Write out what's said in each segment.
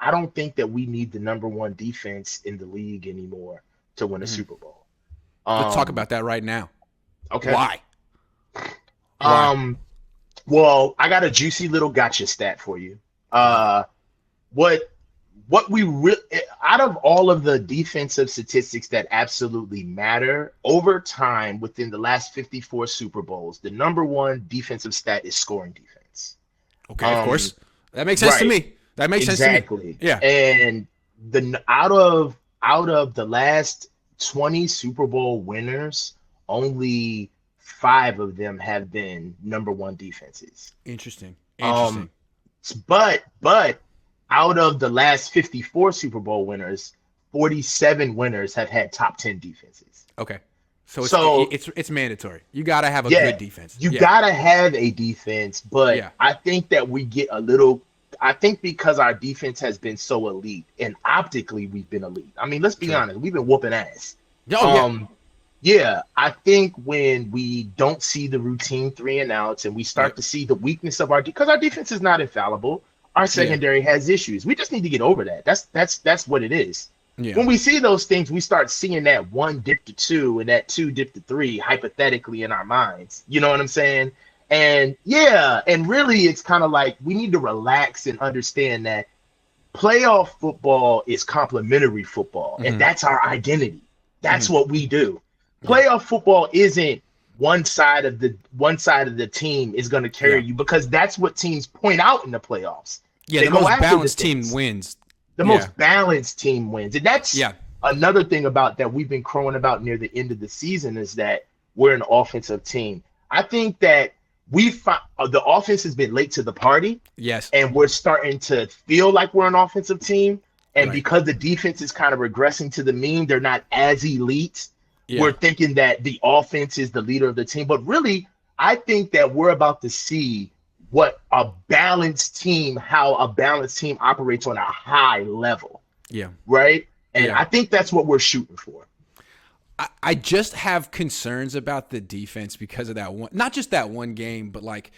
I don't think that we need the number one defense in the league anymore to win a Mhm. Super Bowl. Let's talk Um, about that right now. okay. Why? Why? Um, well, I got a juicy little gotcha stat for you. Love it. Uh, what what we out of all of the defensive statistics that absolutely matter over time within the last 54 Super Bowls, the number one defensive stat is scoring defense. Okay, of Um, course. That makes sense to right, me. That makes sense to me. exactly. Yeah. And the out of the last 20 Super Bowl winners, only five of them have been number one defenses. Interesting. Um, Interesting. but out of the last 54 Super Bowl winners, 47 winners have had top 10 defenses. Okay. So So it's mandatory. You got to have a yeah, good defense. you Yeah. gotta have a defense, but Yeah. I think that we get a little. I think because our defense has been so elite and optically we've been elite. I mean, let's be True. honest, we've been whooping ass. Oh yeah. Um, yeah, I think when we don't see the routine three and outs and we start Yep. to see the weakness of because our defense is not infallible, our Yeah. secondary has issues. We just need to get over that. That's what it is. Yeah. When we see those things, we start seeing that one dip to two and that two dip to three hypothetically in our minds. You know what I'm saying? And yeah, and really it's kind of like we need to relax and understand that playoff football is complementary football, and Mhm. that's our identity. That's Mhm. what we do. Yeah. Playoff football isn't one side of the team is going to Yeah. carry you because that's what teams point out in the playoffs. Yeah, They the go most after the balanced team things. wins. The Yeah. most balanced team wins. And that's Yeah. another thing about that we've been crowing about near the end of the season is that we're an offensive team. I think that the offense has been late to the party Yes. and we're starting to feel like we're an offensive team. And Right. because the defense is kind of regressing to the mean, they're not as elite. Yeah. We're thinking that the offense is the leader of the team. But really, I think that we're about to see how a balanced team operates on a high level, Yeah. right? And Yeah. I think that's what we're shooting for. I just have concerns about the defense because of that one, not just that one game, but like,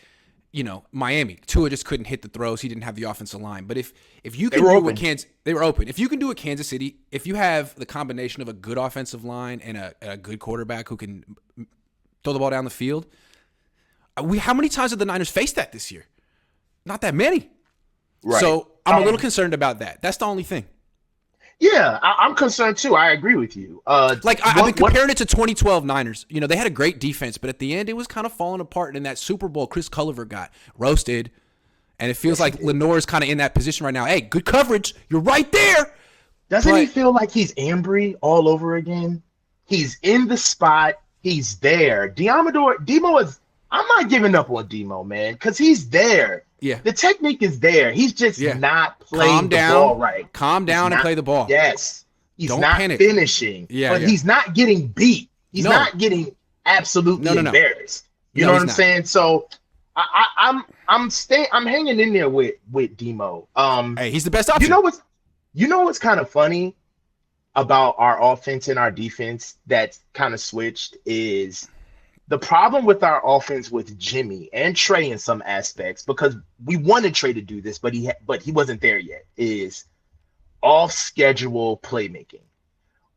Miami. Tua just couldn't hit the throws. He didn't have the offensive line. But if you They can were do open. what they were open. If you can do it Kansas City, if you have the combination of a good offensive line and a good quarterback who can throw the ball down the field, how many times did the Niners face that this year? Not that many. Right. So I'm a little concerned about that. That's the only thing. Yeah, I'm concerned too. I agree with you. I've been comparing it to 2012 Niners. They had a great defense, but at the end, it was kind of falling apart. And in that Super Bowl, Chris Culliver got roasted. And it feels like Lenore's kind of in that position right now. Hey, good coverage. You're right there. Doesn't he feel like he's Ambry all over again? He's in the spot. He's there. Demo is. I'm not giving up on Demo, man, because he's there. Yeah. The technique is there. He's just not playing Calm the down. ball right. Calm down and play the ball. Yes. He's Don't not panic. finishing. Yeah, but yeah. he's not getting beat. He's No. not getting absolutely No. embarrassed. You No, know what he's I'm not. saying? So I'm hanging in there with Demo. Hey, he's the best option. You know what's kind of funny about our offense and our defense that's kind of switched is the problem with our offense with Jimmy and Trey in some aspects, because we wanted Trey to do this, but he wasn't there yet, is off schedule playmaking,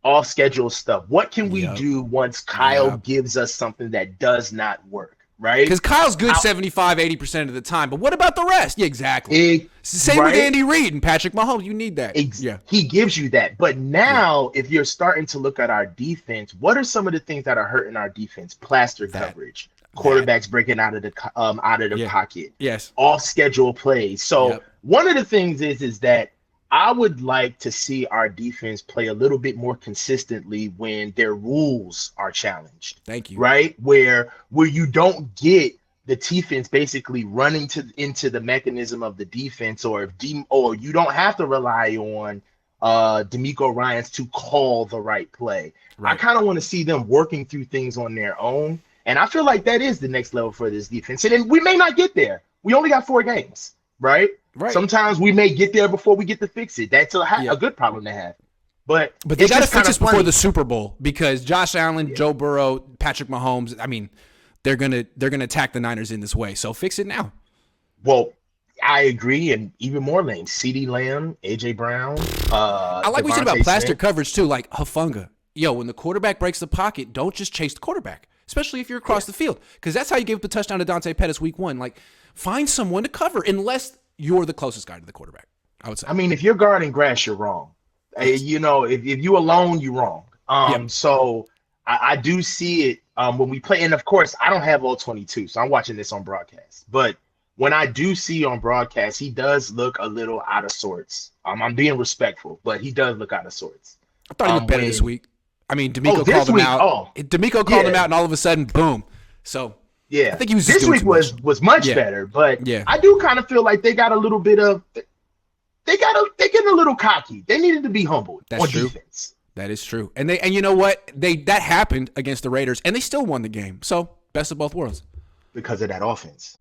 off schedule stuff. What can we Yep. do once Kyle Yep. gives us something that does not work, right? Because Kyle's good 75-80% of the time. But what about the rest? Yeah, exactly. Same with right? Andy Reid and Patrick Mahomes. You need that. Yeah. He gives you that. But now, if you're starting to look at our defense, what are some of the things that are hurting our defense? Plaster coverage, quarterbacks breaking out of the pocket, Yes. off schedule plays. So Yep. one of the things is that I would like to see our defense play a little bit more consistently when their rules are challenged. Thank you. Right? Where you don't get the defense basically running into the mechanism of the defense, or you don't have to rely on D'Amico Ryans to call the right play. Right. I kind of want to see them working through things on their own, and I feel like that is the next level for this defense. And we may not get there. We only got 4 games, right? Right. Sometimes we may get there before we get to fix it. That's a good problem to have. But they got to fix this before funny. the Super Bowl, because Josh Allen, Joe Burrow, Patrick Mahomes, I mean, they're gonna attack the Niners in this way. So fix it now. Well, I agree, and even more lanes. CeeDee Lamb, AJ Brown, I like what you said about Devontae plastic Smith. coverage too, like Hufanga. Yo, when the quarterback breaks the pocket, don't just chase the quarterback, especially if you're across the field, because that's how you gave up the touchdown to Dante Pettis week 1. Like, find someone to cover, unless you're the closest guy to the quarterback, I would say. I mean, if you're guarding grass, you're wrong. Yes. You know, if you alone, you're wrong. Yep. So I do see it when we play, and of course, I don't have all 22, so I'm watching this on broadcast. But when I do see on broadcast, he does look a little out of sorts. I'm being respectful, but he does look out of sorts. I thought he looked better this week. I mean, D'Amico this called him week, out. D'Amico called him out, and all of a sudden, boom. So yeah, I think he was this week was much better, but I do kind of feel like they got a little bit of they're getting a little cocky. They needed to be humbled on defense. That is true. And you know what? That happened against the Raiders, and they still won the game. So best of both worlds. Because of that offense.